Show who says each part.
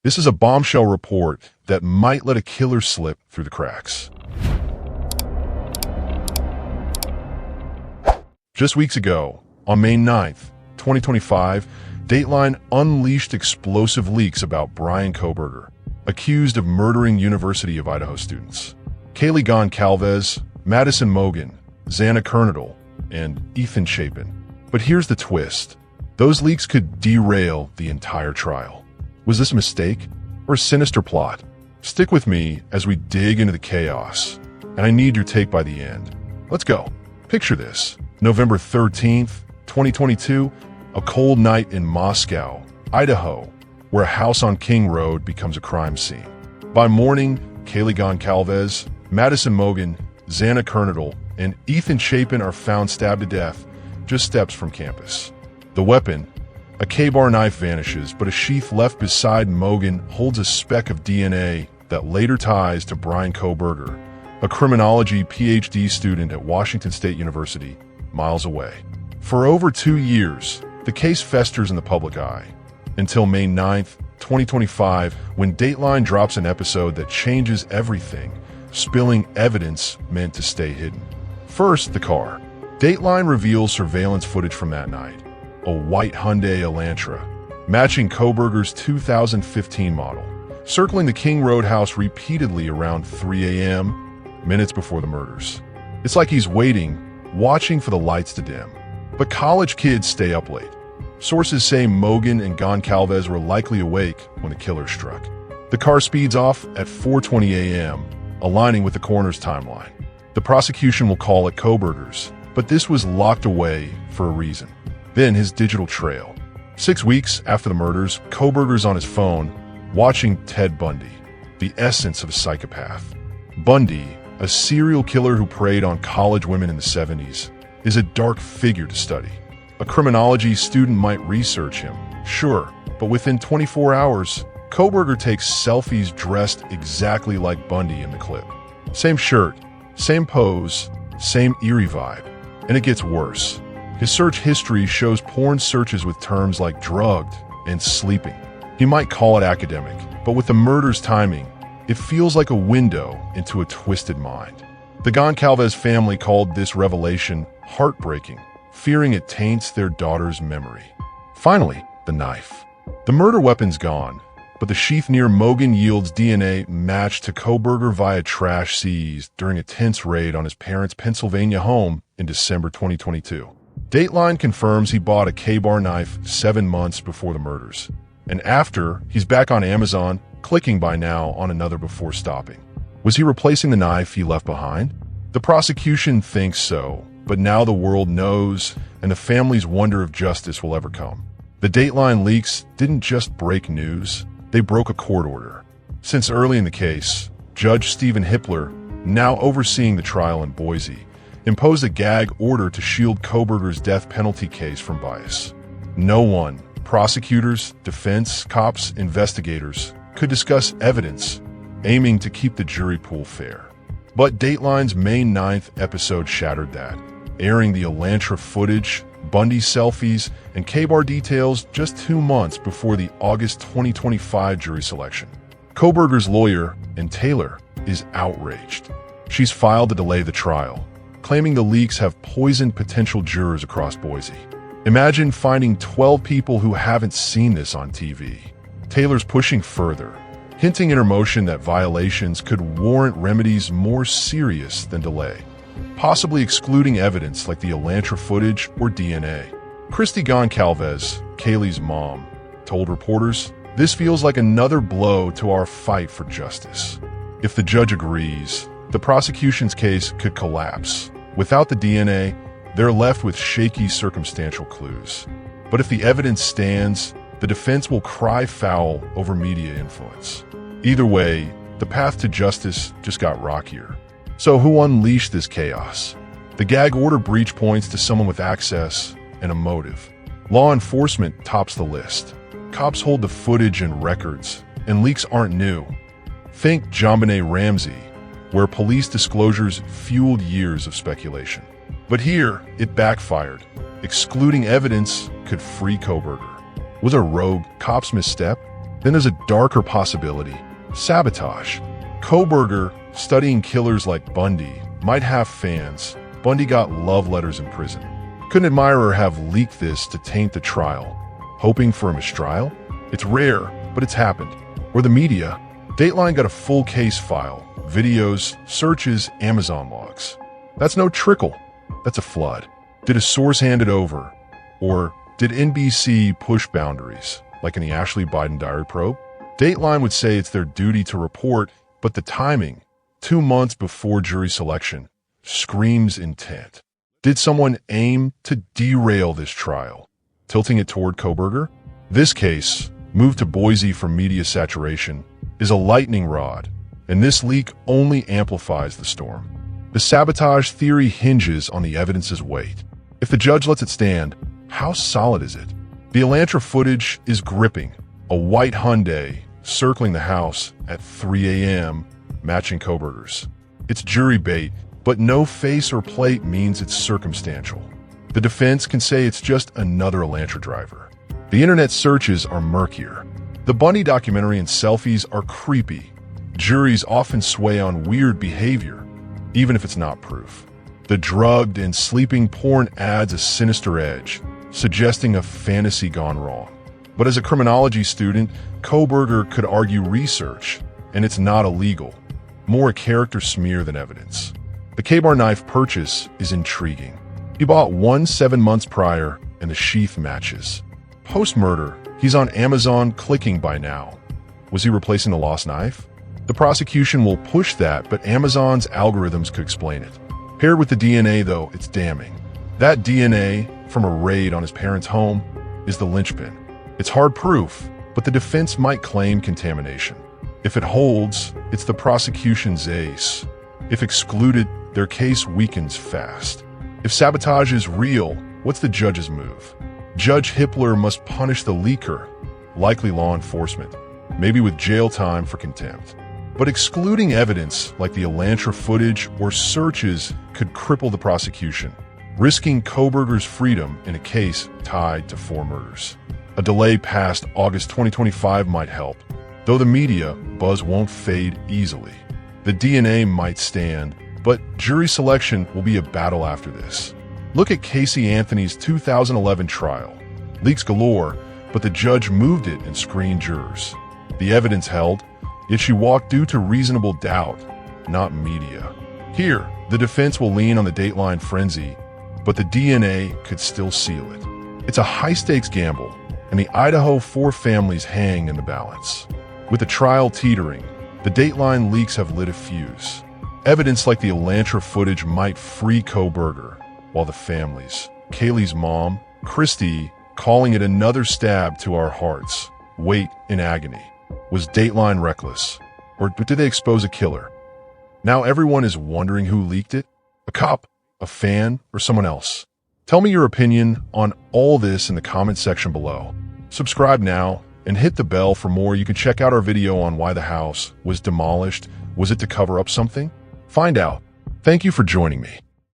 Speaker 1: This is a bombshell report that might let a killer slip through the cracks. Just weeks ago, on May 9th, 2025, Dateline unleashed explosive leaks about Bryan Kohberger, accused of murdering University of Idaho students. Kaylee Goncalves, Madison Mogen, Xana Kernodle, and Ethan Chapin. But here's the twist. Those leaks could derail the entire trial. Was this a mistake or a sinister plot? Stick with me as we dig into the chaos, and I need your take by the end. Let's go. Picture this. November 13th, 2022, a cold night in Moscow, Idaho, where a house on King Road becomes a crime scene. By morning, Kaylee Goncalves, Madison Mogen, Xana Kernodle, and Ethan Chapin are found stabbed to death just steps from campus. The weapon, a K-bar knife, vanishes, but a sheath left beside Mogen holds a speck of DNA that later ties to Bryan Kohberger, a criminology PhD student at Washington State University, miles away. For over 2 years, the case festers in the public eye, until May 9th, 2025, when Dateline drops an episode that changes everything, spilling evidence meant to stay hidden. First, the car. Dateline reveals surveillance footage from that night, a white Hyundai Elantra, matching Kohberger's 2015 model, circling the King Road house repeatedly around 3 a.m., minutes before the murders. It's like he's waiting, watching for the lights to dim. But college kids stay up late. Sources say Mogen and Goncalves were likely awake when the killer struck. The car speeds off at 4:20 a.m., aligning with the coroner's timeline. The prosecution will call it Kohberger's, but this was locked away for a reason. Then his digital trail. 6 weeks after the murders, Kohberger's on his phone, watching Ted Bundy, the essence of a psychopath. Bundy, a serial killer who preyed on college women in the 70s, is a dark figure to study. A criminology student might research him, sure, but within 24 hours, Kohberger takes selfies dressed exactly like Bundy in the clip. Same shirt, same pose, same eerie vibe. And it gets worse. His search history shows porn searches with terms like drugged and sleeping. He might call it academic, but with the murder's timing, it feels like a window into a twisted mind. The Goncalves family called this revelation heartbreaking, fearing it taints their daughter's memory. Finally, the knife. The murder weapon's gone, but the sheath near Mogen yields DNA matched to Kohberger via trash seized during a tense raid on his parents' Pennsylvania home in December 2022. Dateline confirms he bought a K-bar knife 7 months before the murders. And after, he's back on Amazon, clicking by now on another before stopping. Was he replacing the knife he left behind? The prosecution thinks so, but now the world knows, and the families wonder if justice will ever come. The Dateline leaks didn't just break news, they broke a court order. Since early in the case, Judge Stephen Hippler, now overseeing the trial in Boise, imposed a gag order to shield Kohberger's death penalty case from bias. No one, prosecutors, defense, cops, investigators, could discuss evidence, aiming to keep the jury pool fair. But Dateline's May 9th episode shattered that, airing the Elantra footage, Bundy selfies, and K-bar details just 2 months before the August 2025 jury selection. Kohberger's lawyer, and Taylor, is outraged. She's filed to delay the trial, claiming the leaks have poisoned potential jurors across Boise. Imagine finding 12 people who haven't seen this on TV. Taylor's pushing further, hinting in her motion that violations could warrant remedies more serious than delay, possibly excluding evidence like the Elantra footage or DNA. Christy Goncalves, Kaylee's mom, told reporters, "This feels like another blow to our fight for justice." If the judge agrees, the prosecution's case could collapse. Without the DNA, they're left with shaky circumstantial clues. But if the evidence stands, the defense will cry foul over media influence. Either way, the path to justice just got rockier. So who unleashed this chaos? The gag order breach points to someone with access and a motive. Law enforcement tops the list. Cops hold the footage and records, and leaks aren't new. Think JonBenet Ramsey, where police disclosures fueled years of speculation. But here, it backfired. Excluding evidence could free Kohberger. Was a rogue cop's misstep? Then there's a darker possibility: sabotage. Kohberger, studying killers like Bundy, might have fans. Bundy got love letters in prison. Could an admirer have leaked this to taint the trial, hoping for a mistrial? It's rare, but it's happened. Or the media. Dateline got a full case file: videos, searches, Amazon logs. That's no trickle. That's a flood. Did a source hand it over? Or did NBC push boundaries, like in the Ashley Biden diary probe? Dateline would say it's their duty to report, but the timing, 2 months before jury selection, screams intent. Did someone aim to derail this trial, tilting it toward Kohberger? This case, moved to Boise for media saturation, is a lightning rod, and this leak only amplifies the storm. The sabotage theory hinges on the evidence's weight. If the judge lets it stand, how solid is it? The Elantra footage is gripping. A white Hyundai circling the house at 3 a.m., matching Kohberger's. It's jury bait, but no face or plate means it's circumstantial. The defense can say it's just another Elantra driver. The internet searches are murkier. The Bundy documentary and selfies are creepy. Juries often sway on weird behavior, even if it's not proof. The drugged and sleeping porn adds a sinister edge, suggesting a fantasy gone wrong. But as a criminology student, Kohberger could argue research, and it's not illegal. More a character smear than evidence. The K-bar knife purchase is intriguing. He bought one 7 months prior, and the sheath matches. Post-murder, he's on Amazon clicking by now. Was he replacing the lost knife? The prosecution will push that, but Amazon's algorithms could explain it. Paired with the DNA, though, it's damning. That DNA from a raid on his parents' home is the linchpin. It's hard proof, but the defense might claim contamination. If it holds, it's the prosecution's ace. If excluded, their case weakens fast. If sabotage is real, what's the judge's move? Judge Hippler must punish the leaker, likely law enforcement, maybe with jail time for contempt. But excluding evidence like the Elantra footage or searches could cripple the prosecution, risking Kohberger's freedom in a case tied to 4 murders. A delay past August 2025 might help, though the media buzz won't fade easily. The DNA might stand, but jury selection will be a battle after this. Look at Casey Anthony's 2011 trial. Leaks galore, but the judge moved it and screened jurors. The evidence held, yet she walked due to reasonable doubt, not media. Here, the defense will lean on the Dateline frenzy, but the DNA could still seal it. It's a high-stakes gamble, and the Idaho 4 families hang in the balance. With the trial teetering, the Dateline leaks have lit a fuse. Evidence like the Elantra footage might free Kohberger, while the families, Kaylee's mom, Christy, calling it another stab to our hearts, wait in agony. Was Dateline reckless, or did they expose a killer? Now everyone is wondering who leaked it: a cop, a fan, or someone else. Tell me your opinion on all this in the comment section below. Subscribe now and hit the bell for more. You can check out our video on why the house was demolished. Was it to cover up something? Find out. Thank you for joining me.